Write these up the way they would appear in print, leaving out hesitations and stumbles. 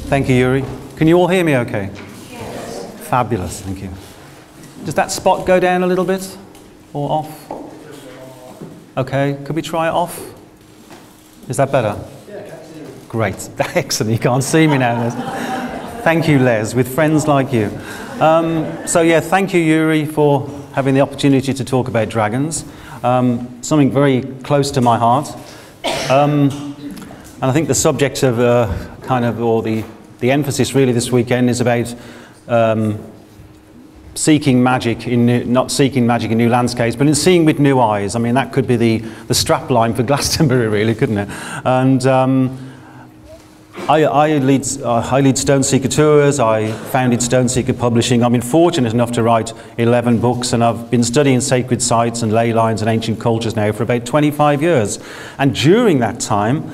Thank you, Yuri. Can you all hear me okay? Yes. Fabulous, thank you. Does that spot go down a little bit? Or off? Okay, could we try it off? Is that better? Yeah, I can see you. Great, excellent, you can't see me now, Les. Thank you, Les, with friends like you. So yeah, thank you, Yuri, for having the opportunity to talk about dragons. Something very close to my heart. And I think the subject of the emphasis really this weekend is about seeking magic not seeking magic in new landscapes, but in seeing with new eyes. I mean, that could be the strap line for Glastonbury, really, couldn't it? And I lead Stoneseeker Tours. I founded Stoneseeker Publishing. I've been fortunate enough to write 11 books, and I've been studying sacred sites and ley lines and ancient cultures now for about 25 years. And during that time,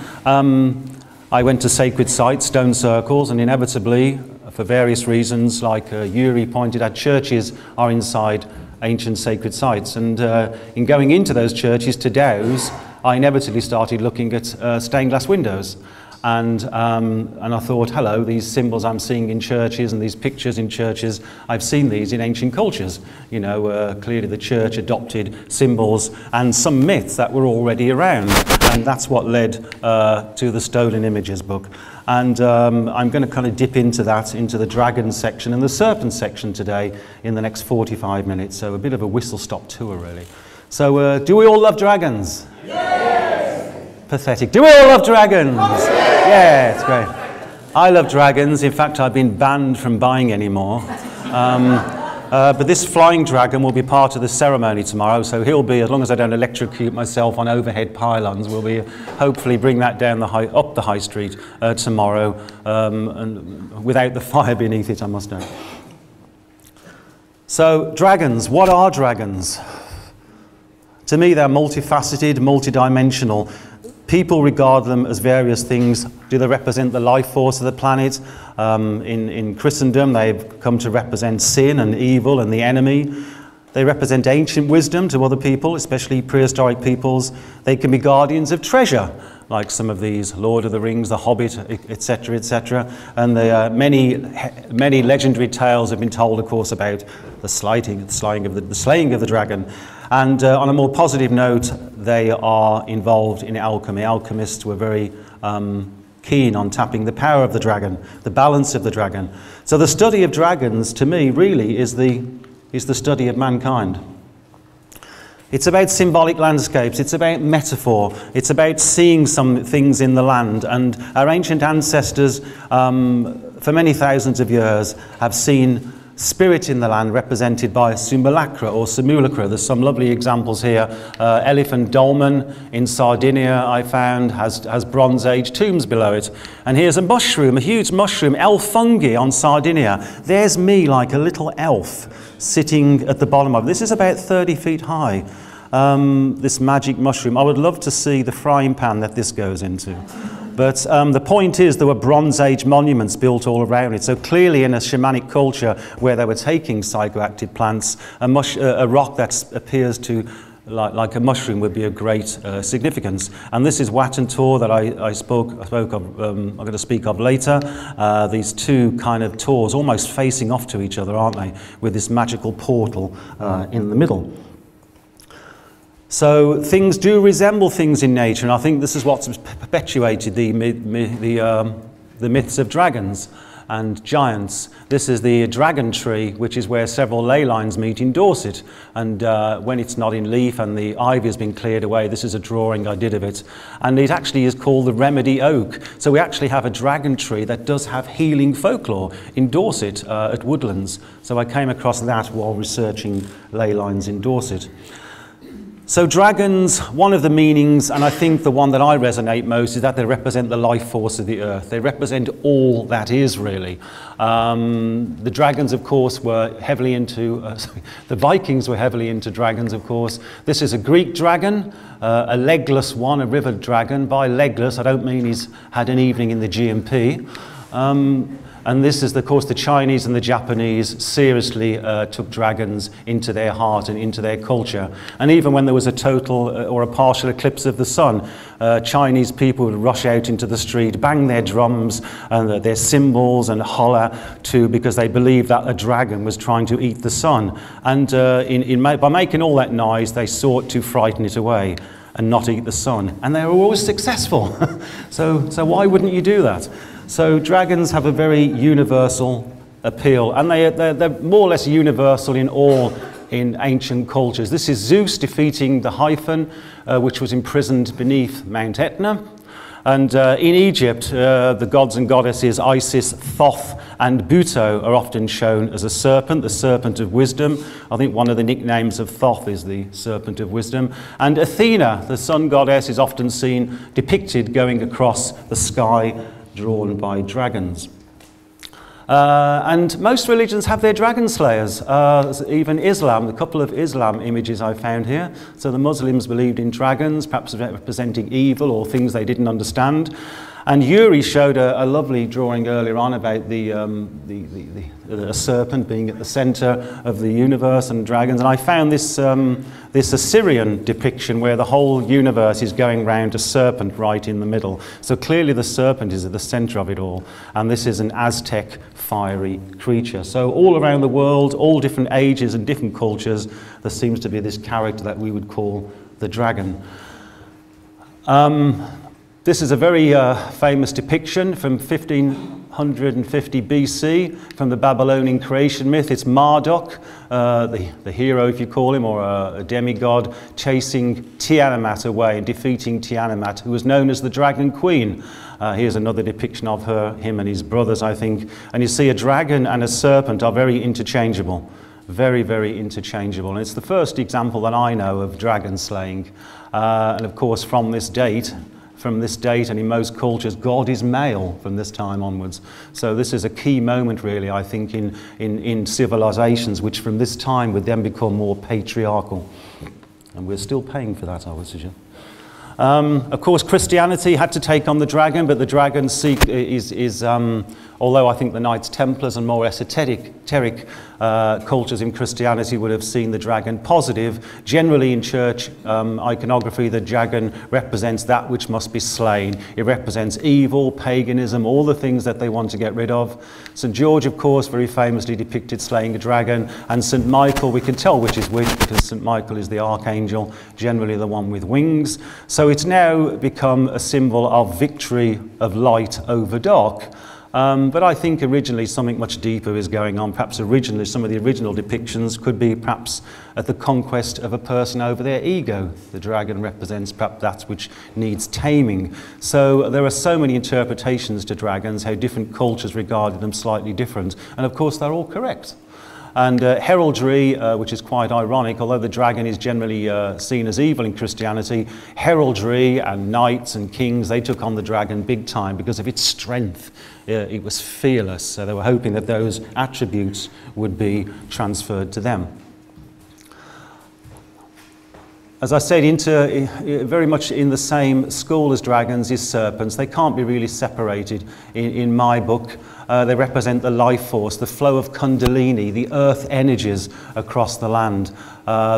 I went to sacred sites, stone circles, and inevitably, for various reasons, like Yuri pointed out, churches are inside ancient sacred sites. And in going into those churches to dowse, I inevitably started looking at stained glass windows. And I thought, hello, these symbols I'm seeing in churches and these pictures in churches, I've seen these in ancient cultures. You know, clearly the church adopted symbols and some myths that were already around. And that's what led to the Stolen Images book. And I'm going to kind of dip into that, into the dragon section and the serpent section today in the next 45 minutes. So a bit of a whistle-stop tour, really. So do we all love dragons? Yes! Pathetic. Do we all love dragons? Yes! Yeah, it's great. I love dragons. In fact, I've been banned from buying any more. But this flying dragon will be part of the ceremony tomorrow, so he'll be, as long as I don't electrocute myself on overhead pylons, we'll be hopefully bring that down up the high street tomorrow, and without the fire beneath it, I must know. So, dragons. What are dragons? To me, they're multifaceted, multidimensional. People regard them as various things. Do they represent the life force of the planet? In Christendom, they've come to represent sin and evil and the enemy. They represent ancient wisdom to other people, especially prehistoric peoples. They can be guardians of treasure, like some of these, Lord of the Rings, The Hobbit, etc., etc. And many legendary tales have been told, of course, about the slaying of the dragon. And on a more positive note, they are involved in alchemy. Alchemists were very keen on tapping the power of the dragon, the balance of the dragon. So the study of dragons, to me, really is the study of mankind. It's about symbolic landscapes, it's about metaphor, it's about seeing some things in the land. And our ancient ancestors, for many thousands of years, have seen spirit in the land represented by simulacra or simulacra. There's some lovely examples here. Elephant Dolmen in Sardinia, I found, has Bronze Age tombs below it. And here's a mushroom, a huge mushroom, elf fungi on Sardinia. There's me like a little elf sitting at the bottom of it. This is about 30 feet high, this magic mushroom. I would love to see the frying pan that this goes into. But the point is, there were Bronze Age monuments built all around it. So clearly in a shamanic culture where they were taking psychoactive plants, a rock that appears to like a mushroom would be of great significance. And this is Watton Tor that I spoke of, I'm going to speak of later. These two kind of tors almost facing off to each other, aren't they? With this magical portal in the middle. So things do resemble things in nature, and I think this is what's perpetuated the myths of dragons and giants. This is the dragon tree, which is where several ley lines meet in Dorset. And when it's not in leaf and the ivy has been cleared away, this is a drawing I did of it. And it actually is called the Remedy Oak. So we actually have a dragon tree that does have healing folklore in Dorset at Woodlands. So I came across that while researching ley lines in Dorset. So dragons, one of the meanings, and I think the one that I resonate most, is that they represent the life force of the earth. They represent all that is, really. The dragons, of course, were heavily into, the Vikings were heavily into dragons, of course. This is a Greek dragon, a legless one, a river dragon. By legless, I don't mean he's had an evening in the G&P. And this is, of course, the Chinese and the Japanese seriously took dragons into their heart and into their culture. And even when there was a total or a partial eclipse of the sun, Chinese people would rush out into the street, bang their drums and their cymbals and holler because they believed that a dragon was trying to eat the sun. And by making all that noise, they sought to frighten it away and not eat the sun. And they were always successful. So why wouldn't you do that? So dragons have a very universal appeal, and they're more or less universal in ancient cultures. This is Zeus defeating the Hyphen, which was imprisoned beneath Mount Etna. And in Egypt, the gods and goddesses Isis, Thoth, and Buto are often shown as a serpent, the serpent of wisdom. I think one of the nicknames of Thoth is the serpent of wisdom. And Athena, the sun goddess, is often seen depicted going across the sky, drawn by dragons. And most religions have their dragon slayers, even Islam, a couple of Islam images I found here. So the Muslims believed in dragons, perhaps representing evil or things they didn't understand. And Yuri showed a lovely drawing earlier on about a serpent being at the center of the universe and dragons. And I found this Assyrian depiction where the whole universe is going round a serpent right in the middle. So clearly the serpent is at the center of it all. And this is an Aztec fiery creature. So all around the world, all different ages and different cultures, there seems to be this character that we would call the dragon. This is a very famous depiction from 1550 BC from the Babylonian creation myth. It's Marduk, the hero, if you call him, or a demigod, chasing Tiamat away and defeating Tiamat, who was known as the Dragon Queen. Here's another depiction of him and his brothers, I think. And you see a dragon and a serpent are very interchangeable. Very, very interchangeable. And it's the first example that I know of dragon slaying. And of course, from this date, and in most cultures, God is male from this time onwards. So this is a key moment, really, I think, in civilizations, which from this time would then become more patriarchal. And we're still paying for that, I would suggest. Of course, Christianity had to take on the dragon, but the dragon although I think the Knights Templars and more esoteric cultures in Christianity would have seen the dragon positive. Generally in church iconography, the dragon represents that which must be slain. It represents evil, paganism, all the things that they want to get rid of. St. George, of course, very famously depicted slaying a dragon, and St. Michael, we can tell which is which because St. Michael is the archangel, generally the one with wings. So it's now become a symbol of victory of light over dark. But I think originally something much deeper is going on. Perhaps originally some of the original depictions could be perhaps at the conquest of a person over their ego. The dragon represents perhaps that which needs taming. So there are so many interpretations to dragons, how different cultures regarded them slightly different. And of course they're all correct. And heraldry, which is quite ironic, although the dragon is generally seen as evil in Christianity, heraldry and knights and kings, they took on the dragon big time because of its strength. It was fearless, so they were hoping that those attributes would be transferred to them. As I said, very much in the same school as dragons is serpents. They can't be really separated in my book. They represent the life force, the flow of Kundalini, the earth energies across the land.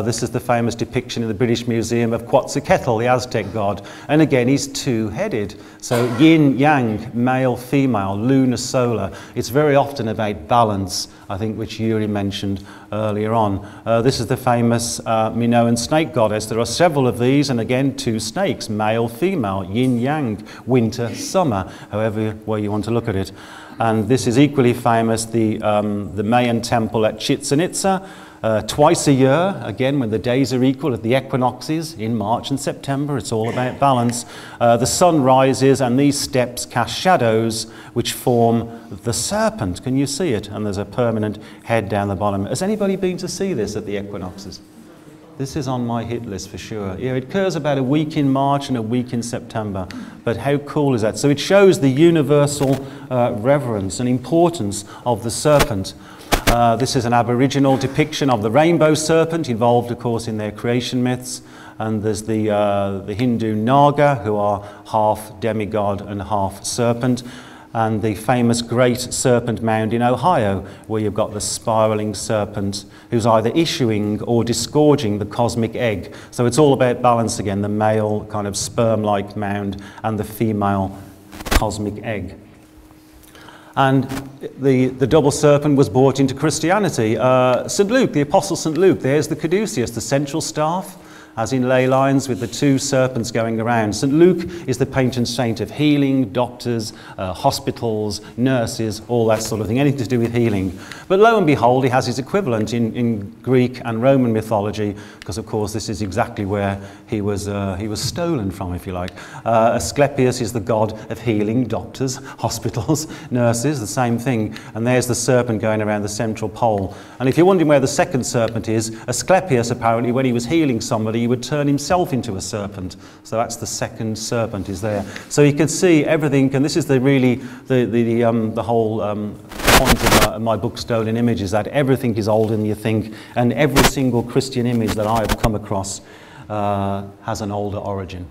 This is the famous depiction in the British Museum of Quetzalcoatl, the Aztec god. And again, he's two-headed. So yin, yang, male, female, lunar, solar. It's very often about balance, I think, which Yuri mentioned earlier on. This is the famous Minoan snake goddess. There are several of these, and again, two snakes, male, female, yin, yang, winter, summer, however way you want to look at it. And this is equally famous, the Mayan temple at Chichen Itza. Twice a year, again, when the days are equal at the equinoxes in March and September, it's all about balance. The sun rises and these steps cast shadows which form the serpent. Can you see it? And there's a permanent head down the bottom. Has anybody been to see this at the equinoxes? This is on my hit list for sure. Yeah, it occurs about a week in March and a week in September. But how cool is that? So it shows the universal reverence and importance of the serpent. This is an Aboriginal depiction of the rainbow serpent, involved, of course, in their creation myths. And there's the Hindu Naga, who are half demigod and half serpent. and the famous Great Serpent Mound in Ohio, where you've got the spiraling serpent who's either issuing or disgorging the cosmic egg. So it's all about balance again, the male kind of sperm-like mound and the female cosmic egg. And the double serpent was brought into Christianity. St. Luke, the Apostle St. Luke, there's the caduceus, the central staff, as in ley lines with the two serpents going around. St. Luke is the patron saint of healing, doctors, hospitals, nurses, all that sort of thing, anything to do with healing. But lo and behold, he has his equivalent in Greek and Roman mythology, because of course this is exactly where he was stolen from, if you like. Asclepius is the god of healing, doctors, hospitals, nurses, the same thing. And there's the serpent going around the central pole. And if you're wondering where the second serpent is, Asclepius apparently, when he was healing somebody, he would turn himself into a serpent. So that's the second serpent is there. So you can see everything, and this is the whole point of my book Stolen Images, that everything is older than you think, and every single Christian image that I have come across has an older origin.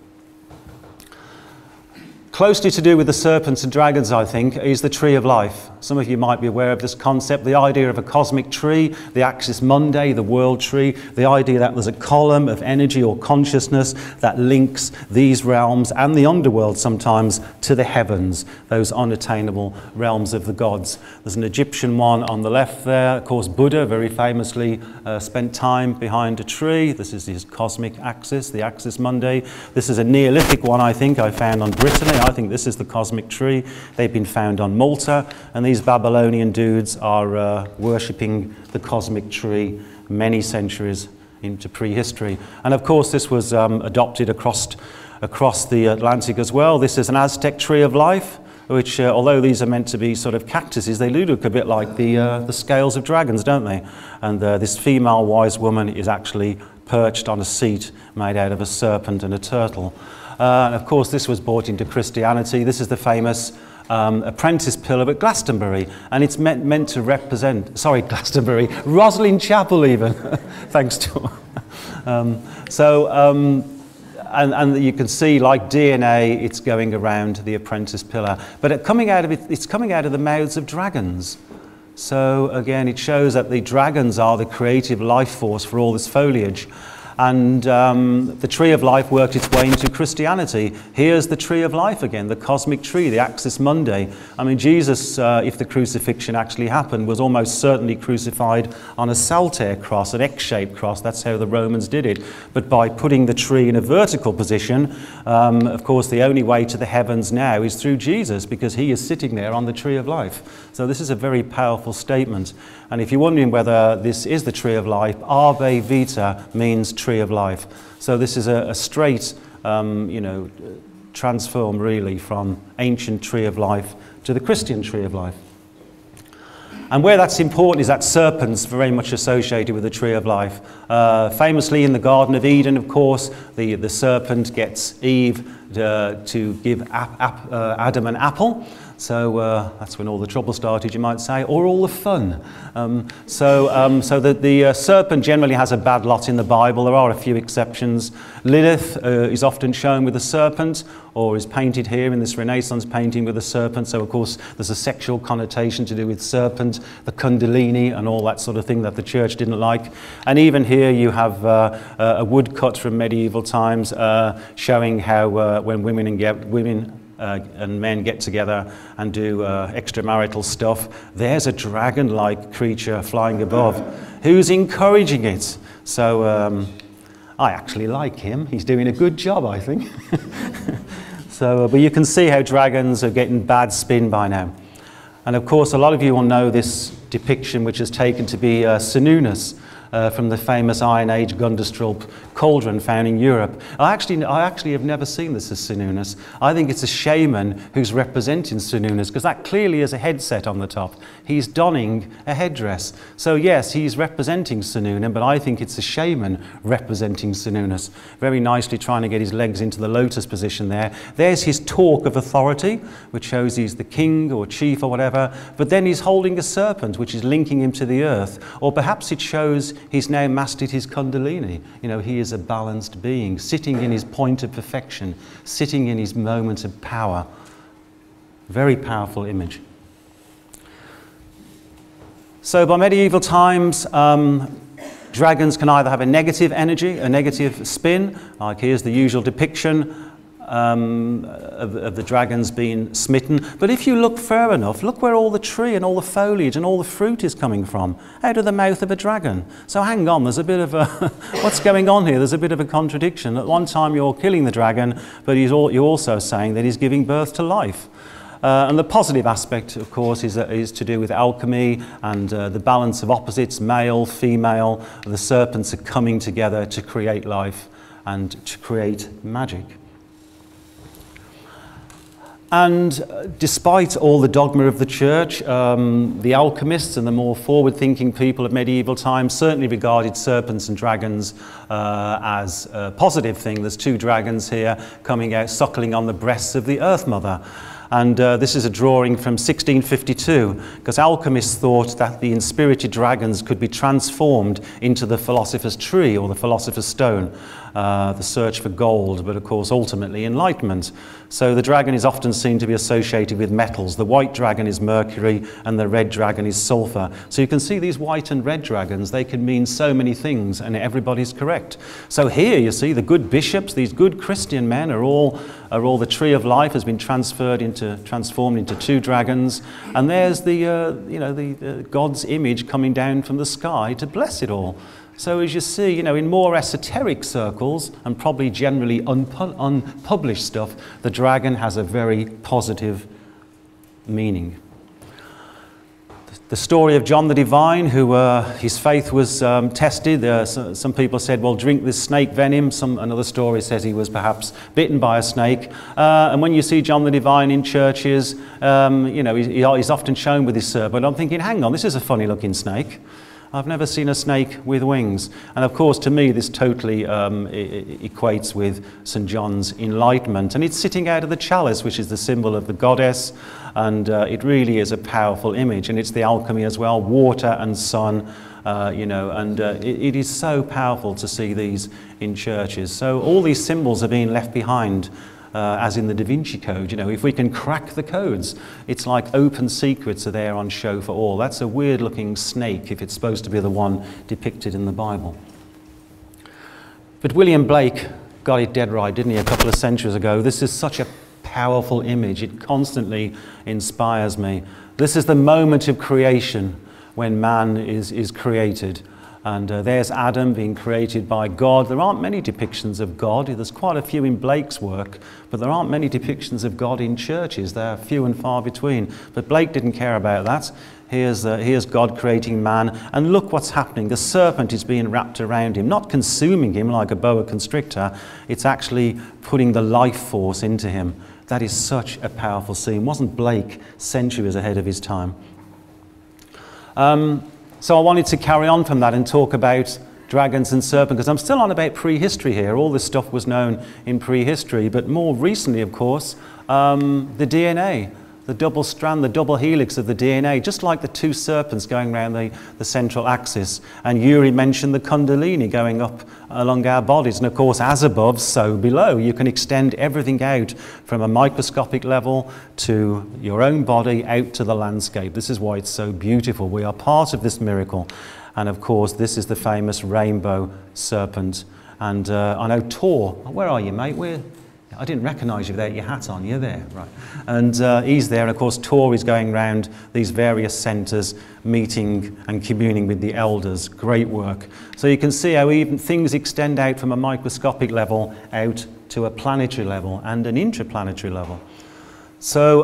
Closely to do with the serpents and dragons, I think, is the tree of life. Some of you might be aware of this concept, the idea of a cosmic tree, the axis mundi, the world tree, the idea that there's a column of energy or consciousness that links these realms and the underworld sometimes to the heavens, those unattainable realms of the gods. There's an Egyptian one on the left there. Of course, Buddha very famously spent time behind a tree. This is his cosmic axis, the axis mundi. This is a Neolithic one, I think, I found on Brittany. I think this is the cosmic tree. They've been found on Malta, and these Babylonian dudes are worshipping the cosmic tree many centuries into prehistory. And of course this was adopted across the Atlantic as well. This is an Aztec tree of life, which although these are meant to be sort of cactuses, they do look a bit like the scales of dragons, don't they? And this female wise woman is actually perched on a seat made out of a serpent and a turtle. And of course this was brought into Christianity. This is the famous apprentice pillar at Glastonbury, and it's meant to represent, sorry, Glastonbury, Roslin Chapel even, thanks to and you can see, like DNA, it's going around the apprentice pillar, but it's coming out of the mouths of dragons. So again, it shows that the dragons are the creative life force for all this foliage. And the tree of life worked its way into Christianity. Here's the tree of life again, the cosmic tree, the axis mundi. I mean, Jesus, if the crucifixion actually happened, was almost certainly crucified on a saltire cross, an X-shaped cross. That's how the Romans did it. But by putting the tree in a vertical position, of course, the only way to the heavens now is through Jesus, because he is sitting there on the tree of life. So this is a very powerful statement. And if you're wondering whether this is the tree of life, Arbe Vita means tree of life. So this is a straight, transform really from ancient tree of life to the Christian tree of life. And where that's important is that serpents very much associated with the tree of life. Famously in the Garden of Eden, of course, the serpent gets Eve to give Adam an apple. So that's when all the trouble started, you might say, or all the fun. So the serpent generally has a bad lot in the Bible. There are a few exceptions. Lilith is often shown with a serpent, or is painted here in this Renaissance painting with a serpent. So of course there's a sexual connotation to do with serpent, the Kundalini, and all that sort of thing that the church didn't like. And even here you have a woodcut from medieval times showing how when women and men get together and do extramarital stuff, there's a dragon-like creature flying above. Who's encouraging it? So I actually like him. He's doing a good job, I think. So, but you can see how dragons are getting bad spin by now. And of course, a lot of you will know this depiction, which is taken to be Sununus, from the famous Iron Age Gundestrup cauldron found in Europe. I actually have never seen this as Sununus. I think it's a shaman who's representing Sununus, because that clearly is a headset on the top. He's donning a headdress. So yes, he's representing Sununus, but I think it's a shaman representing Sununus. Very nicely trying to get his legs into the lotus position there. There's his talk of authority, which shows he's the king or chief or whatever, but then he's holding a serpent, which is linking him to the earth. Or perhaps it shows he's now mastered his Kundalini. You know, he is a balanced being, sitting in his point of perfection, sitting in his moment of power. Very powerful image. So by medieval times, dragons can either have a negative energy, a negative spin, like here's the usual depiction of the dragons being smitten. But if you look far enough, look where all the tree and all the foliage and all the fruit is coming from, out of the mouth of a dragon. So hang on, there's a bit of a, what's going on here? There's a bit of a contradiction. At one time you're killing the dragon, but you're also saying that he's giving birth to life. And the positive aspect, of course, is to do with alchemy and the balance of opposites, male, female. The serpents are coming together to create life and to create magic. And despite all the dogma of the church, the alchemists and the more forward-thinking people of medieval times certainly regarded serpents and dragons as a positive thing. There's two dragons here coming out, suckling on the breasts of the Earth Mother. And this is a drawing from 1652, because alchemists thought that the inspirited dragons could be transformed into the philosopher's tree or the philosopher's stone, the search for gold, but of course ultimately enlightenment. So the dragon is often seen to be associated with metals. The white dragon is mercury and the red dragon is sulfur. So you can see these white and red dragons, they can mean so many things, and everybody's correct. So here you see the good bishops, these good Christian men are all the tree of life has been transformed into two dragons, and there's the God's image coming down from the sky to bless it all. So as you see, in more esoteric circles and probably generally unpublished stuff, the dragon has a very positive meaning. The story of John the Divine, who his faith was tested. Some people said, well, drink this snake venom. Another story says he was perhaps bitten by a snake. And when you see John the Divine in churches, he's often shown with his serpent. I'm thinking, hang on, this is a funny looking snake. I've never seen a snake with wings. And of course, to me, this totally equates with St. John's enlightenment. And it's sitting out of the chalice, which is the symbol of the goddess. And it really is a powerful image. And it's the alchemy as well, water and sun, it is so powerful to see these in churches. So all these symbols are being left behind, as in the Da Vinci Code. If we can crack the codes, it's like open secrets are there on show for all. That's a weird looking snake if it's supposed to be the one depicted in the Bible. But William Blake got it dead right, didn't he, a couple of centuries ago? This is such a powerful image. It constantly inspires me. This is the moment of creation when man is created. And there's Adam being created by God. There aren't many depictions of God. There's quite a few in Blake's work, but there aren't many depictions of God in churches. They're few and far between. But Blake didn't care about that. Here's God creating man, and look what's happening. The serpent is being wrapped around him, not consuming him like a boa constrictor. It's actually putting the life force into him. That is such a powerful scene. Wasn't Blake centuries ahead of his time? So I wanted to carry on from that and talk about dragons and serpents, because I'm still on about prehistory here. All this stuff was known in prehistory, but more recently, of course, the DNA, the double strand, the double helix of the DNA, just like the two serpents going around the central axis. And Yuri mentioned the kundalini going up along our bodies. And of course, as above, so below. You can extend everything out from a microscopic level to your own body, out to the landscape. This is why it's so beautiful. We are part of this miracle. And of course, this is the famous rainbow serpent. And I know Tor, where are you, mate? I didn't recognise you without your hat on. You're there, right. And he's there, and of course Tor is going around these various centres, meeting and communing with the elders. Great work. So you can see how even things extend out from a microscopic level out to a planetary level and an interplanetary level. So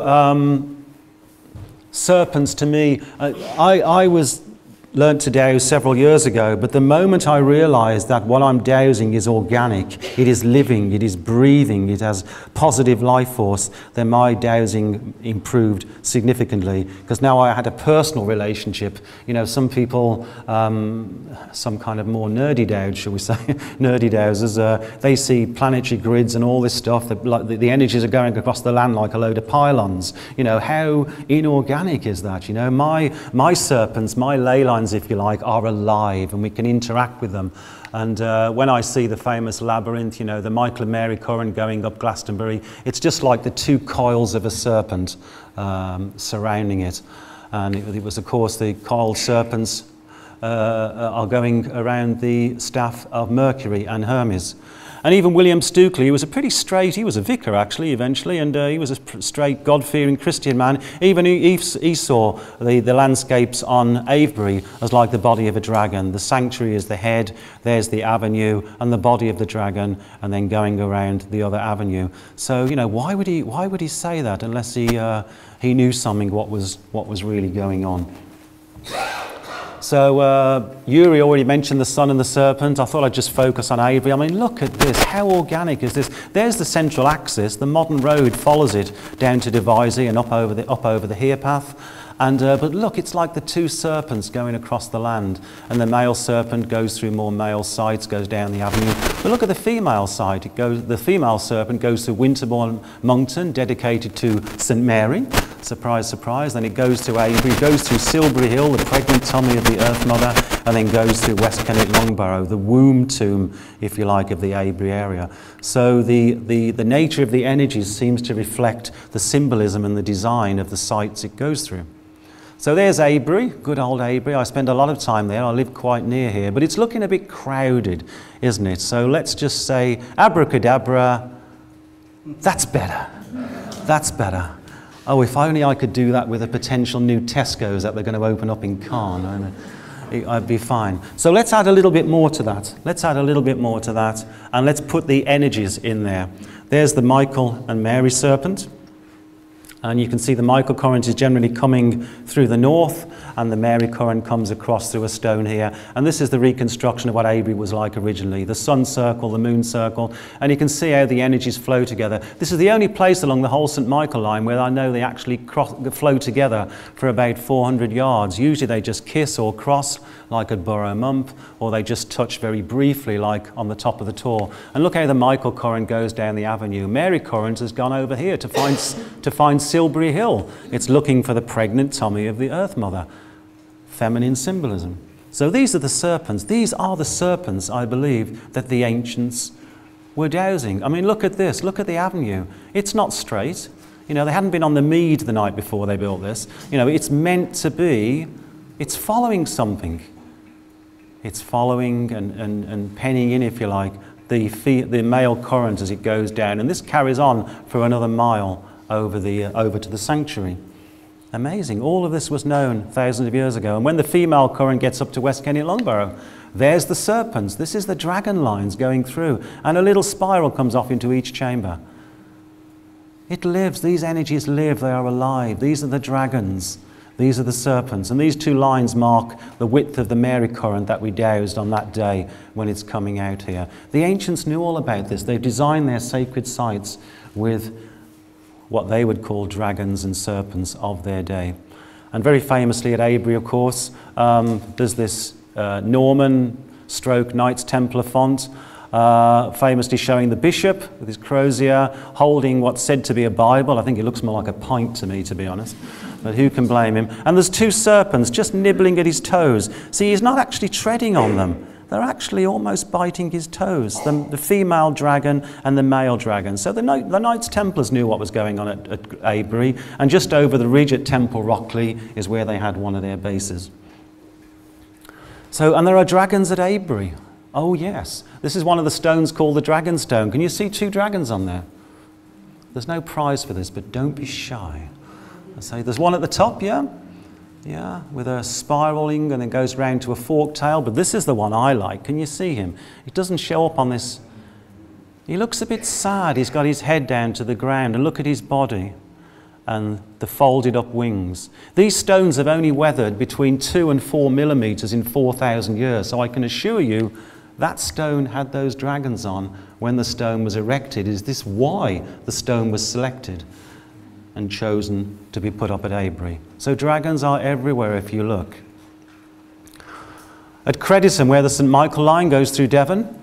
serpents, to me, I learnt to douse several years ago, but the moment I realised that what I'm dowsing is organic, it is living, it is breathing, it has positive life force, then my dowsing improved significantly, because now I had a personal relationship. Some people, some kind of more nerdy dows, shall we say, nerdy dowsers, they see planetary grids and all this stuff, the energies are going across the land like a load of pylons. How inorganic is that? My serpents, my ley line lands, if you like, are alive and we can interact with them. And when I see the famous labyrinth, you know, the Michael and Mary current going up Glastonbury, it's just like the two coils of a serpent surrounding it. And it was, of course, the coiled serpents are going around the staff of Mercury and Hermes. And even William Stukeley, he was a pretty straight, he was a vicar actually eventually, and he was a straight God-fearing Christian man. Even he saw the landscapes on Avebury as like the body of a dragon. The sanctuary is the head, there's the avenue and the body of the dragon, and then going around the other avenue. So, you know, why would he say that unless he knew something what was really going on? So Yuri already mentioned the sun and the serpent. I thought I'd just focus on Avebury. I mean, look at this. How organic is this? There's the central axis. The modern road follows it down to Devizes and up over the Here path. And but look, it's like the two serpents going across the land, and the male serpent goes through more male sites, goes down the avenue. But look at the female site. The female serpent goes to Winterbourne Monkton, dedicated to St Mary. Surprise, surprise. Then it goes to Avebury, goes through Silbury Hill, the pregnant tummy of the Earth Mother, and then goes through West Kennet Longborough, the womb tomb, if you like, of the Avebury area. So the nature of the energies seems to reflect the symbolism and the design of the sites it goes through. So there's Avebury, good old Avebury. I spend a lot of time there. I live quite near here, but it's looking a bit crowded, isn't it? So let's just say abracadabra. That's better. That's better. Oh, if only I could do that with a potential new Tesco's that they're going to open up in Cerne. I'd be fine. So let's add a little bit more to that. Let's add a little bit more to that, and let's put the energies in there. There's the Michael and Mary serpent. And you can see the Michael current is generally coming through the north, and the Mary current comes across through a stone here. And this is the reconstruction of what Avebury was like originally. The sun circle, the moon circle, and you can see how the energies flow together. This is the only place along the whole St Michael line where I know they actually flow together for about 400 yards. Usually they just kiss or cross like at Borough Mump, or they just touch very briefly like on the top of the Tor. And look how the Michael current goes down the avenue. Mary current has gone over here to find Silbury Hill. It's looking for the pregnant tummy of the Earth Mother. Feminine symbolism. So these are the serpents. These are the serpents, I believe, that the ancients were dowsing. I mean, look at this. Look at the avenue. It's not straight. You know, they hadn't been on the mead the night before they built this. You know, it's meant to be, it's following something. It's following and penning in, if you like, the male current as it goes down. And this carries on for another mile over to the sanctuary. Amazing. All of this was known thousands of years ago. And when the female current gets up to West Kennet Longborough, there's the serpents. This is the dragon lines going through. And a little spiral comes off into each chamber. It lives. These energies live. They are alive. These are the dragons. These are the serpents. And these two lines mark the width of the Mary current that we dowsed on that day when it's coming out here. The ancients knew all about this. They've designed their sacred sites with what they would call dragons and serpents of their day. And very famously at Avebury, of course, there's this Norman stroke Knights Templar font, famously showing the bishop with his crozier holding what's said to be a Bible. I think it looks more like a pint to me, to be honest, but who can blame him? And there's two serpents just nibbling at his toes. See, he's not actually treading on them. They're actually almost biting his toes, the female dragon and the male dragon. So the Knights Templars knew what was going on at Avebury, and just over the ridge at Temple Rockley is where they had one of their bases. So, and there are dragons at Avebury. Oh yes, this is one of the stones called the Dragon Stone. Can you see two dragons on there? There's no prize for this, but don't be shy. I say there's one at the top, yeah? Yeah, with a spiraling and it goes round to a forked tail, but this is the one I like. Can you see him? It doesn't show up on this. He looks a bit sad. He's got his head down to the ground, and look at his body and the folded up wings. These stones have only weathered between 2 and 4 millimeters in 4,000 years, so I can assure you that stone had those dragons on when the stone was erected. Is this why the stone was selected and chosen to be put up at Avebury? So dragons are everywhere if you look. At Crediton, where the St Michael line goes through Devon,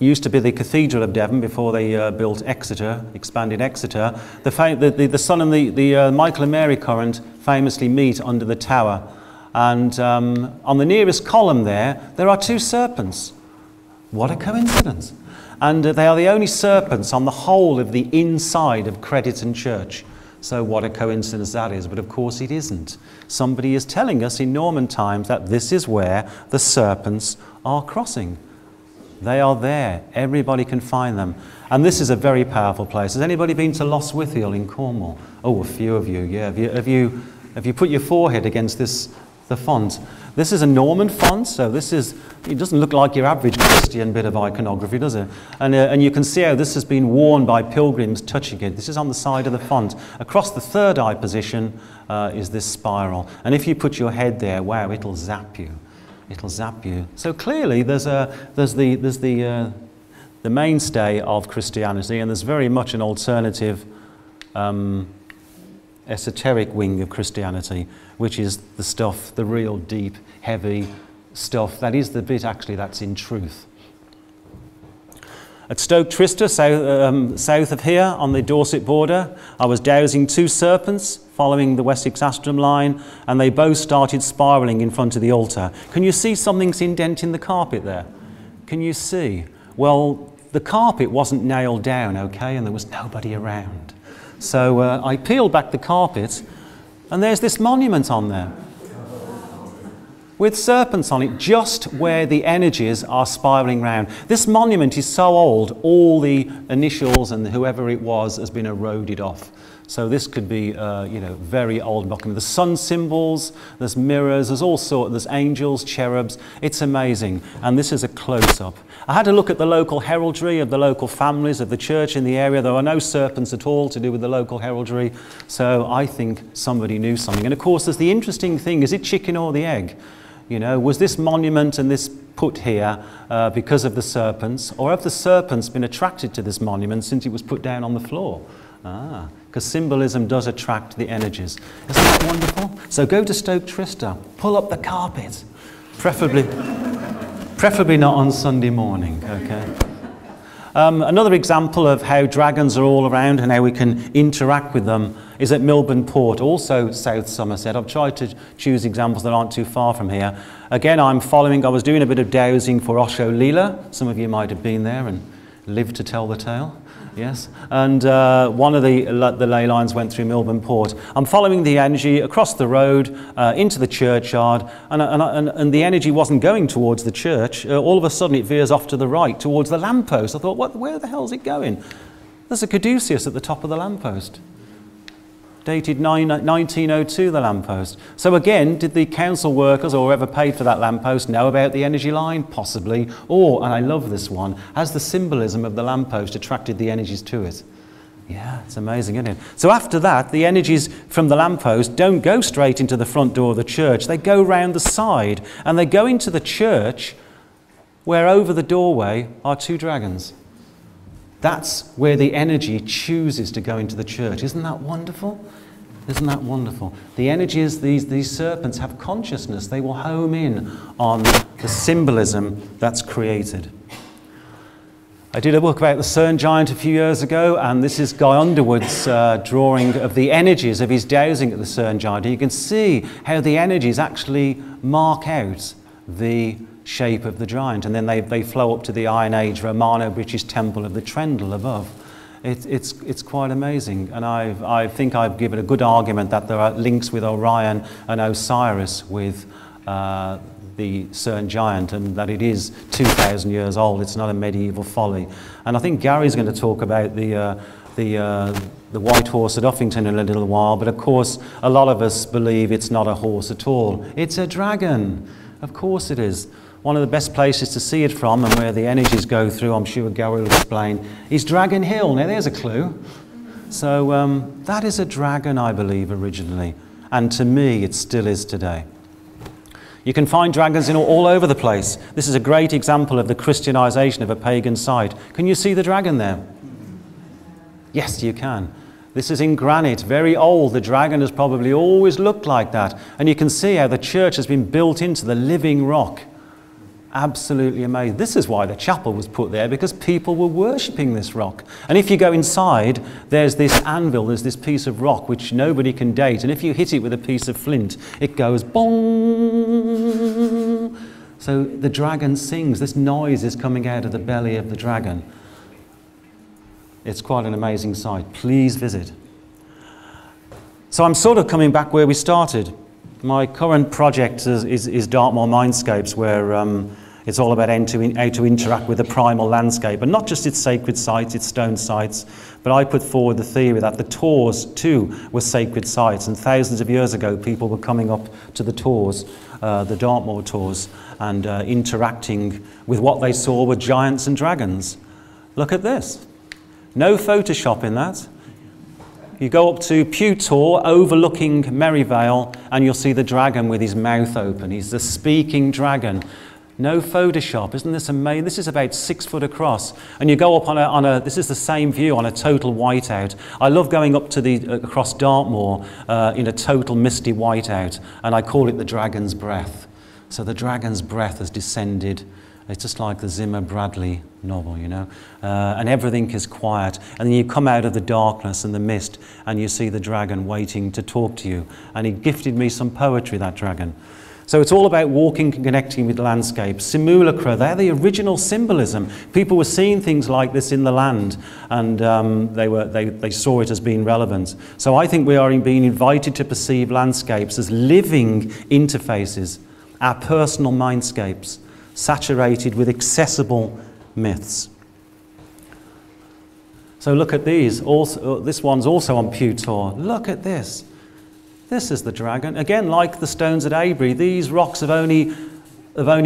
used to be the Cathedral of Devon before they built Exeter, expanded Exeter. The Sun and the Michael and Mary current famously meet under the tower. And on the nearest column there are two serpents. What a coincidence. And they are the only serpents on the whole of the inside of Crediton Church. So what a coincidence that is, but of course it isn't. Somebody is telling us in Norman times that this is where the serpents are crossing. They are there. Everybody can find them. And this is a very powerful place. Has anybody been to Lostwithiel in Cornwall? Oh, a few of you, yeah. Have you put your forehead against the font? This is a Norman font, so it doesn't look like your average Christian bit of iconography, does it? And you can see how this has been worn by pilgrims touching it. This is on the side of the font. Across the third eye position is this spiral. And if you put your head there, wow, it'll zap you. It'll zap you. So clearly there's the mainstay of Christianity, and there's very much an alternative esoteric wing of Christianity, which is the stuff, the real deep, heavy stuff. That is the bit actually that's in truth. At Stoke Trista, south of here on the Dorset border, I was dowsing two serpents following the Wessex Astrum line, and they both started spiralling in front of the altar. Can you see something's indenting the carpet there? Can you see? Well, the carpet wasn't nailed down, okay, and there was nobody around. So I peeled back the carpet, and there's this monument on there with serpents on it, just where the energies are spiraling round. This monument is so old, all the initials and whoever it was has been eroded off. So this could be, very old document. There's sun symbols, there's mirrors, there's all sorts, there's angels, cherubs. It's amazing. And this is a close-up. I had a look at the local heraldry of the local families of the church in the area. There are no serpents at all to do with the local heraldry. So I think somebody knew something. And of course, there's the interesting thing, is it chicken or the egg? You know, was this monument and this put here because of the serpents, or have the serpents been attracted to this monument since it was put down on the floor? Because symbolism does attract the energies. Isn't that wonderful? So go to Stoke Trista, pull up the carpet, preferably not on Sunday morning, okay? Another example of how dragons are all around and how we can interact with them is at Milburn Port, also South Somerset. I've tried to choose examples that aren't too far from here. Again, I was doing a bit of dowsing for Osho Leela. Some of you might have been there and lived to tell the tale. Yes, and one of the ley lines went through Milburn Port. I'm following the energy across the road into the churchyard, and the energy wasn't going towards the church. All of a sudden it veers off to the right towards the lamppost. I thought, where the hell's it going? There's a caduceus at the top of the lamppost. Dated 1902, the lamppost. So again, did the council workers or whoever paid for that lamppost know about the energy line? Possibly. Or, and I love this one, has the symbolism of the lamppost attracted the energies to it? Yeah, it's amazing, isn't it? So after that, the energies from the lamppost don't go straight into the front door of the church. They go round the side, and they go into the church where over the doorway are two dragons. That's where the energy chooses to go into the church. Isn't that wonderful? Isn't that wonderful? The energies, these serpents have consciousness. They will home in on the symbolism that's created. I did a book about the Cerne Giant a few years ago, and this is Guy Underwood's drawing of the energies of his dowsing at the Cerne Giant. And you can see how the energies actually mark out the shape of the giant, and then they flow up to the Iron Age Romano-British temple of the Trendle above. It's quite amazing, and I think I've given a good argument that there are links with Orion and Osiris with the Cerne Giant, and that it is 2,000 years old. It's not a medieval folly. And I think Gary's going to talk about the white horse at Uffington in a little while, but of course a lot of us believe it's not a horse at all. It's a dragon. Of course it is. One of the best places to see it from, and where the energies go through, I'm sure Gary will explain, is Dragon Hill. Now there's a clue. So that is a dragon, I believe, originally. And to me, it still is today. You can find dragons all over the place. This is a great example of the Christianization of a pagan site. Can you see the dragon there? Yes, you can. This is in granite, very old. The dragon has probably always looked like that. And you can see how the church has been built into the living rock. Absolutely amazing. This is why the chapel was put there, because people were worshipping this rock. And if you go inside, there's this anvil, there's this piece of rock which nobody can date. And if you hit it with a piece of flint, it goes bong. So the dragon sings. This noise is coming out of the belly of the dragon. It's quite an amazing sight. Please visit. So I'm sort of coming back where we started. My current project is Dartmoor Mindscapes, where it's all about how to interact with the primal landscape, and not just its sacred sites, its stone sites, but I put forward the theory that the tors too were sacred sites, and thousands of years ago people were coming up to the tors, the Dartmoor tors, and interacting with what they saw were giants and dragons. Look at this. No Photoshop in that. You go up to Pew Tor, overlooking Merivale, and you'll see the dragon with his mouth open. He's the speaking dragon. No Photoshop. Isn't this amazing? This is about 6 foot across. And you go up on a this is the same view on a total whiteout. I love going up to across Dartmoor in a total misty whiteout, and I call it the dragon's breath. So the dragon's breath has descended. It's just like the Zimmer Bradley novel, you know, and everything is quiet. And then you come out of the darkness and the mist, and you see the dragon waiting to talk to you. And he gifted me some poetry, that dragon. So it's all about walking and connecting with landscape. Simulacra, they're the original symbolism. People were seeing things like this in the land, and they saw it as being relevant. So I think we are being invited to perceive landscapes as living interfaces, our personal mindscapes, saturated with accessible myths. So look at these. Also, this one's also on Pew Tor. Look at this. This is the dragon. Again, like the stones at Avebury, these rocks have only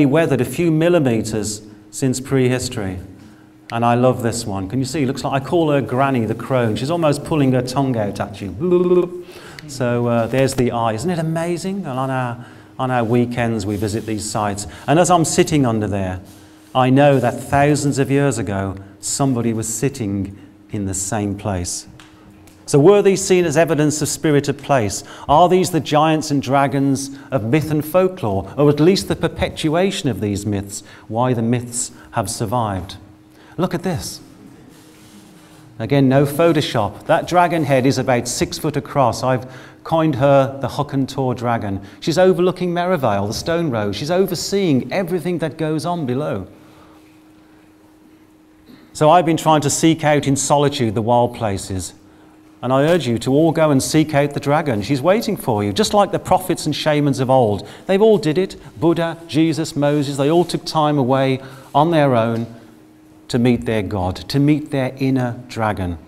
weathered a few millimetres since prehistory. And I love this one. Can you see? It looks like, I call her Granny the crone. She's almost pulling her tongue out at you. So there's the eye. Isn't it amazing? And on our weekends, we visit these sites. And as I'm sitting under there, I know that thousands of years ago, somebody was sitting in the same place. So were these seen as evidence of spirited place? Are these the giants and dragons of myth and folklore, or at least the perpetuation of these myths, why the myths have survived? Look at this. Again, no Photoshop. That dragon head is about 6 foot across. I've coined her the Huck and Tor dragon. She's overlooking Merivale, the Stone Row. She's overseeing everything that goes on below. So I've been trying to seek out in solitude the wild places. And I urge you to all go and seek out the dragon. She's waiting for you, just like the prophets and shamans of old. They've all did it. Buddha, Jesus, Moses, they all took time away on their own to meet their God, to meet their inner dragon.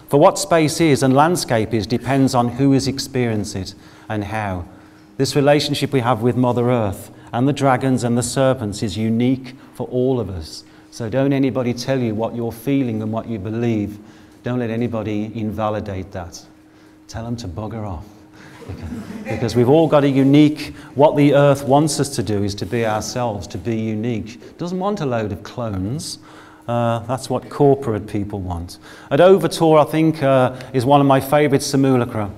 For what space is and landscape is depends on who has experienced it and how. This relationship we have with Mother Earth and the dragons and the serpents is unique for all of us. So don't anybody tell you what you're feeling and what you believe. Don't let anybody invalidate that. Tell them to bugger off. Because we've all got a unique, what the earth wants us to do is to be ourselves, to be unique. It doesn't want a load of clones. That's what corporate people want. At Overtor, I think, is one of my favourite simulacra.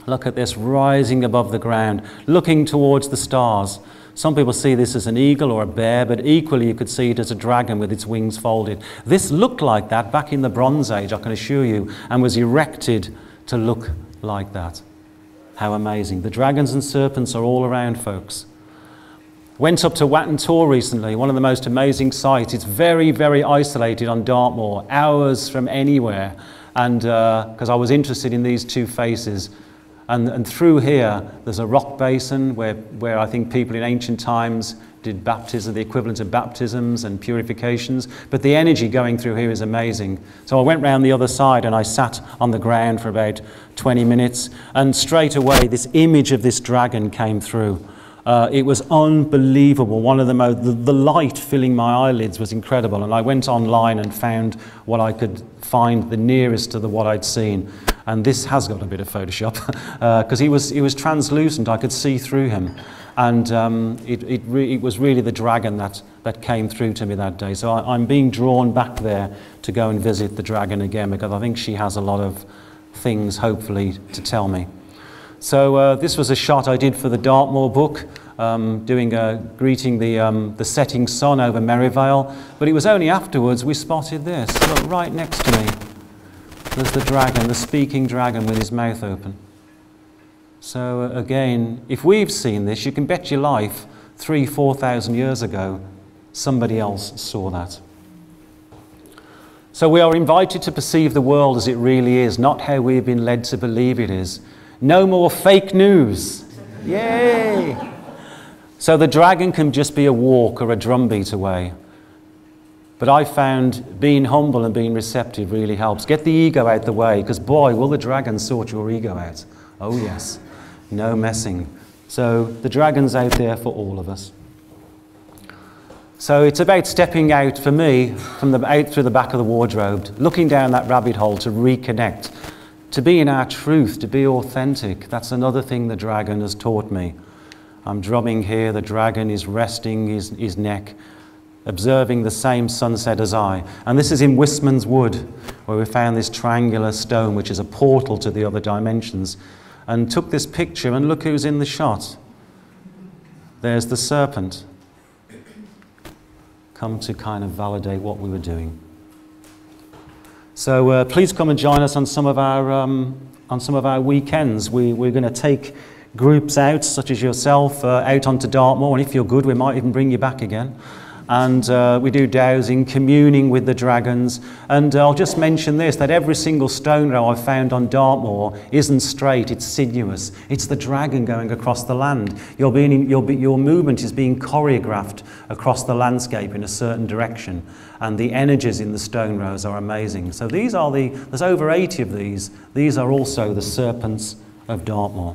Look at this, rising above the ground, looking towards the stars. Some people see this as an eagle or a bear, but equally you could see it as a dragon with its wings folded. This looked like that back in the Bronze Age, I can assure you, and was erected to look like that. How amazing. The dragons and serpents are all around, folks. Went up to Watton Tor recently, one of the most amazing sites. It's very, very isolated on Dartmoor, hours from anywhere. And because I was interested in these two faces. And through here, there's a rock basin where I think people in ancient times did baptism, the equivalent of baptisms and purifications. But the energy going through here is amazing. So I went round the other side and I sat on the ground for about 20 minutes. And straight away, this image of this dragon came through. It was unbelievable. One of the light filling my eyelids was incredible. And I went online and found what I could find the nearest to what I'd seen. And this has got a bit of Photoshop because he was translucent. I could see through him. And it was really the dragon that came through to me that day. So I'm being drawn back there to go and visit the dragon again because I think she has a lot of things, hopefully, to tell me. So this was a shot I did for the Dartmoor book. greeting the setting sun over Merivale. But it was only afterwards we spotted this. Look, right next to me, there's the dragon, the speaking dragon with his mouth open. So again, if we've seen this, you can bet your life 3,000–4,000 years ago, somebody else saw that. So we are invited to perceive the world as it really is, not how we've been led to believe it is. No more fake news. Yay! So the dragon can just be a walk or a drumbeat away. But I found being humble and being receptive really helps. Get the ego out the way, because boy, will the dragon sort your ego out. Oh yes, no messing. So the dragon's out there for all of us. So it's about stepping out, for me, out through the back of the wardrobe, looking down that rabbit hole to reconnect, to be in our truth, to be authentic. That's another thing the dragon has taught me. I'm drumming here, the dragon is resting his neck, observing the same sunset as I. And this is in Wistman's Wood, where we found this triangular stone, which is a portal to the other dimensions, and took this picture, and look who's in the shot. There's the serpent, come to kind of validate what we were doing. So please come and join us on some of our weekends. We're going to take groups out, such as yourself, out onto Dartmoor, and if you're good, we might even bring you back again. And we do dowsing, communing with the dragons. And I'll just mention this, that every single stone row I've found on Dartmoor isn't straight, it's sinuous. It's the dragon going across the land. Your movement is being choreographed across the landscape in a certain direction. And the energies in the stone rows are amazing. So these are there's over 80 of these. These are also the Serpents of Dartmoor.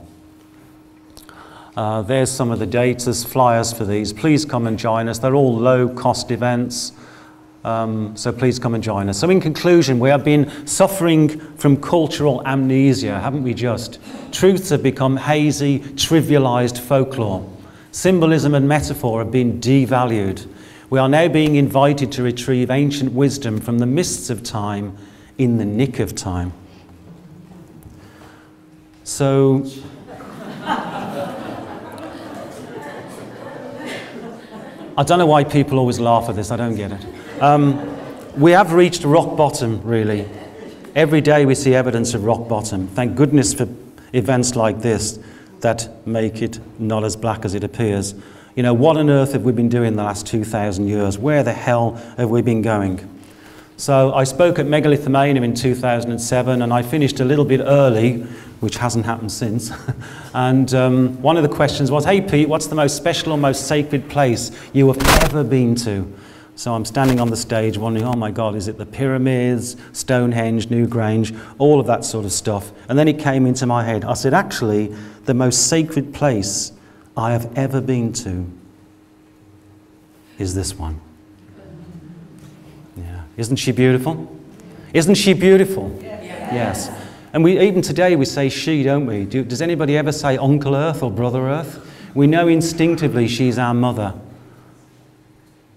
There's some of the dates, there's flyers for these. Please come and join us. They're all low-cost events, so please come and join us. So in conclusion, we have been suffering from cultural amnesia, haven't we just? Truths have become hazy, trivialized folklore. Symbolism and metaphor have been devalued. We are now being invited to retrieve ancient wisdom from the mists of time in the nick of time. So... I don't know why people always laugh at this, I don't get it. We have reached rock bottom, really. Every day we see evidence of rock bottom. Thank goodness for events like this that make it not as black as it appears. You know, what on earth have we been doing the last 2,000 years? Where the hell have we been going? So I spoke at Megalithomania in 2007, and I finished a little bit early, which hasn't happened since. And one of the questions was, hey Pete, what's the most special or most sacred place you have ever been to? So I'm standing on the stage wondering, oh my God, is it the pyramids, Stonehenge, Newgrange, all of that sort of stuff. And then it came into my head. I said, actually, the most sacred place I have ever been to is this one. Yeah. Isn't she beautiful? Isn't she beautiful? Yes. And even today we say she, don't we? Does anybody ever say Uncle Earth or Brother Earth? We know instinctively she's our mother.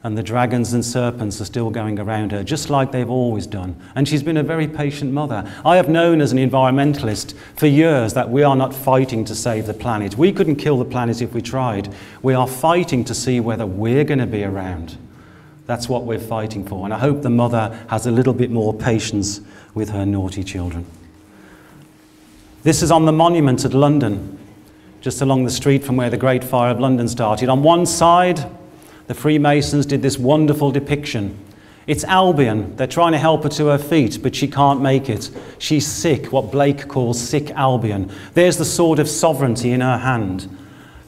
And the dragons and serpents are still going around her, just like they've always done. And she's been a very patient mother. I have known as an environmentalist for years that we are not fighting to save the planet. We couldn't kill the planet if we tried. We are fighting to see whether we're going to be around. That's what we're fighting for. And I hope the mother has a little bit more patience with her naughty children. This is on the monument at London, just along the street from where the Great Fire of London started. On one side, the Freemasons did this wonderful depiction. It's Albion. They're trying to help her to her feet, but she can't make it. She's sick, what Blake calls sick Albion. There's the sword of sovereignty in her hand.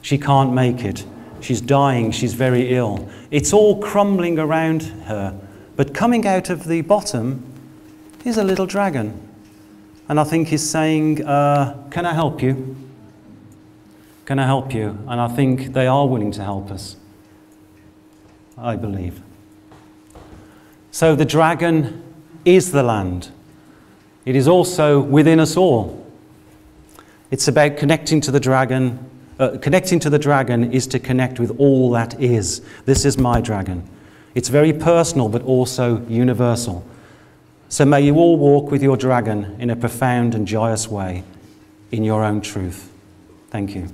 She can't make it. She's dying, she's very ill. It's all crumbling around her. But coming out of the bottom is a little dragon. And I think he's saying, can I help you? Can I help you? And I think they are willing to help us. I believe. So the dragon is the land. It is also within us all. It's about connecting to the dragon. Connecting to the dragon is to connect with all that is. This is my dragon. It's very personal, but also universal. So may you all walk with your dragon in a profound and joyous way in your own truth. Thank you.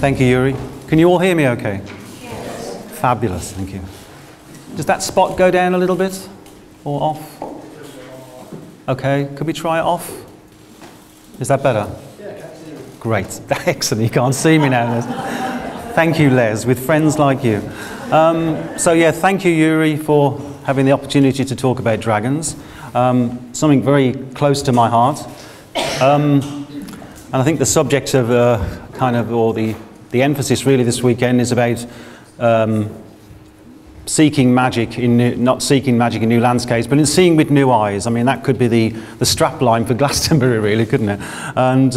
Thank you, Yuri. Can you all hear me okay? Yes. Fabulous, thank you. Does that spot go down a little bit? Or off? Okay, could we try it off? Is that better? Yeah, I can see you. Great, excellent, you can't see me now. Thank you, Les, with friends like you. So yeah, thank you, Yuri, for having the opportunity to talk about dragons. Something very close to my heart. And I think the subject of the emphasis really this weekend is about seeking magic not seeking magic in new landscapes, but in seeing with new eyes. I mean, that could be the strap line for Glastonbury, really, couldn't it? And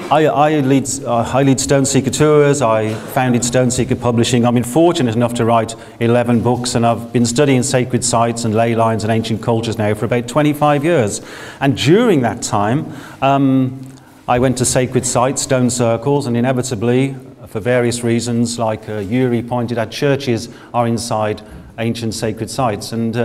I lead Stoneseeker Tours. I founded Stoneseeker Publishing. I've been fortunate enough to write 11 books, and I've been studying sacred sites and ley lines and ancient cultures now for about 25 years. And during that time, I went to sacred sites, stone circles, and inevitably, for various reasons, like Yuri pointed out, churches are inside ancient sacred sites. And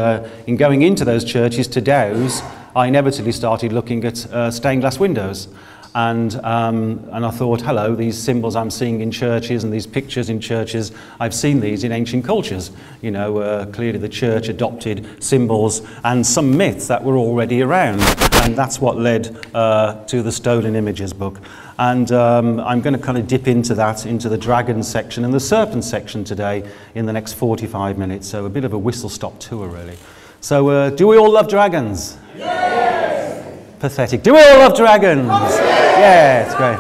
in going into those churches to douse, I inevitably started looking at stained glass windows. And I thought, hello, these symbols I'm seeing in churches and these pictures in churches, I've seen these in ancient cultures. You know, clearly the church adopted symbols and some myths that were already around. And that's what led to the Stolen Images book. And I'm going to kind of dip into that, into the dragon section and the serpent section today in the next 45 minutes. So a bit of a whistle-stop tour, really. So do we all love dragons? Yes! Pathetic. Do we all love dragons? Yes! Yeah, it's great.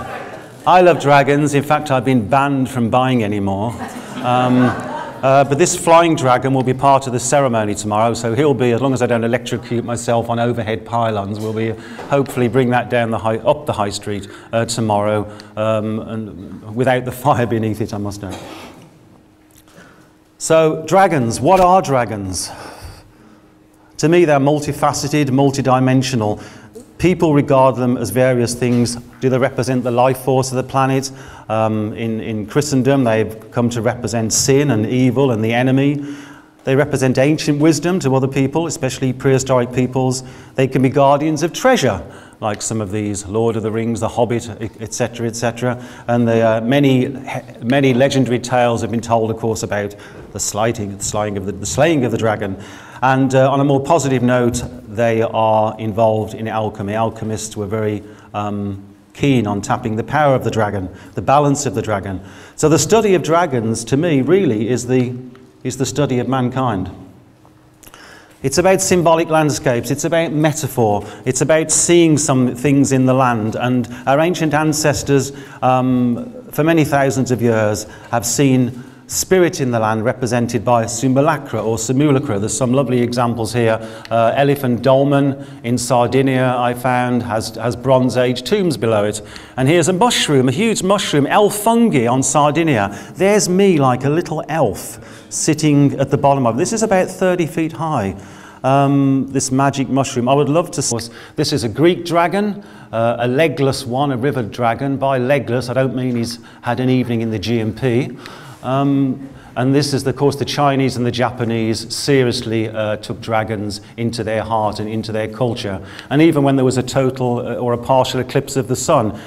I love dragons. In fact, I've been banned from buying any more. But this flying dragon will be part of the ceremony tomorrow, so he'll be, as long as I don't electrocute myself on overhead pylons, we'll be hopefully bring that down up the high street tomorrow, and without the fire beneath it, I must know. So, dragons. What are dragons? To me, they're multifaceted, multidimensional. People regard them as various things. Do they represent the life force of the planet? In Christendom, they've come to represent sin and evil and the enemy. They represent ancient wisdom to other people, especially prehistoric peoples. They can be guardians of treasure, like some of these, Lord of the Rings, The Hobbit, etc., etc. And many legendary tales have been told, of course, about the slaying of the dragon. And on a more positive note, they are involved in alchemy. Alchemists were very keen on tapping the power of the dragon, the balance of the dragon. So the study of dragons, to me, really is the study of mankind. It's about symbolic landscapes, it's about metaphor, it's about seeing some things in the land. And our ancient ancestors, for many thousands of years, have seen spirit in the land represented by simulacra or simulacra. There's some lovely examples here. Elephant Dolmen in Sardinia, I found, has Bronze Age tombs below it. And here's a mushroom, a huge mushroom, elf fungi on Sardinia. There's me like a little elf sitting at the bottom of it. This is about 30 feet high. This magic mushroom. I would love to see. This is a Greek dragon, a legless one, a river dragon. By legless, I don't mean he's had an evening in the G&P. And this is, of course, the Chinese and the Japanese seriously took dragons into their heart and into their culture. And even when there was a total or a partial eclipse of the sun,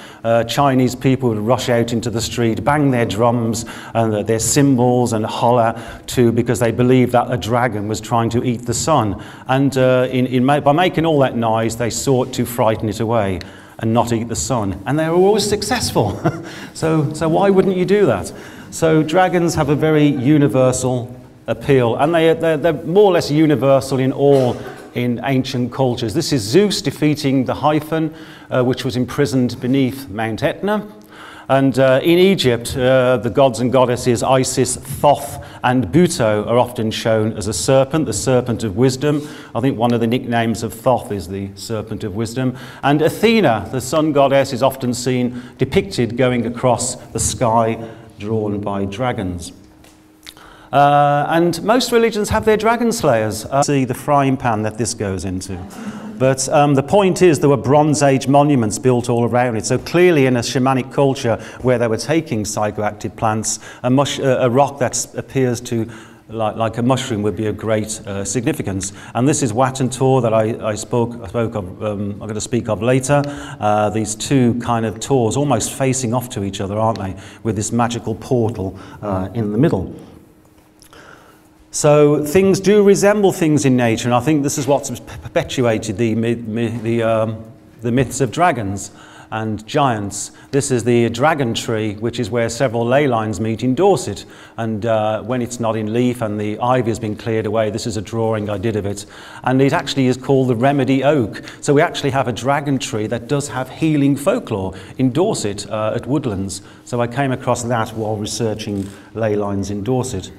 Chinese people would rush out into the street, bang their drums and their cymbals and holler because they believed that a dragon was trying to eat the sun. And by making all that noise, they sought to frighten it away and not eat the sun. And they were always successful. So why wouldn't you do that? So dragons have a very universal appeal, and they're more or less universal in ancient cultures. This is Zeus defeating the Hyphon, which was imprisoned beneath Mount Etna. And in Egypt, the gods and goddesses Isis, Thoth, and Buto are often shown as a serpent, the serpent of wisdom. I think one of the nicknames of Thoth is the serpent of wisdom. And Athena, the sun goddess, is often seen depicted going across the sky, drawn by dragons. And most religions have their dragon slayers. See the frying pan that this goes into. But the point is there were Bronze Age monuments built all around it. So clearly in a shamanic culture where they were taking psychoactive plants, a rock that appears to like a mushroom would be of great significance. And this is Watton Tor that I spoke of, I'm going to speak of later. These two kind of tors almost facing off to each other, aren't they, with this magical portal in the middle. So things do resemble things in nature, and I think this is what's perpetuated the myths of dragons and giants. This is the dragon tree, which is where several ley lines meet in Dorset, and when it's not in leaf and the ivy has been cleared away, this is a drawing I did of it, and it actually is called the Remedy Oak. So we actually have a dragon tree that does have healing folklore in Dorset at Woodlands. So I came across that while researching ley lines in Dorset.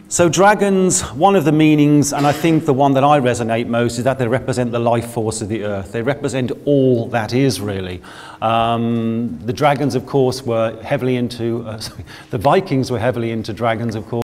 So dragons, one of the meanings, and I think the one that I resonate most, is that they represent the life force of the earth. They represent all that is, really. The dragons, of course, were heavily into, the Vikings were heavily into dragons, of course.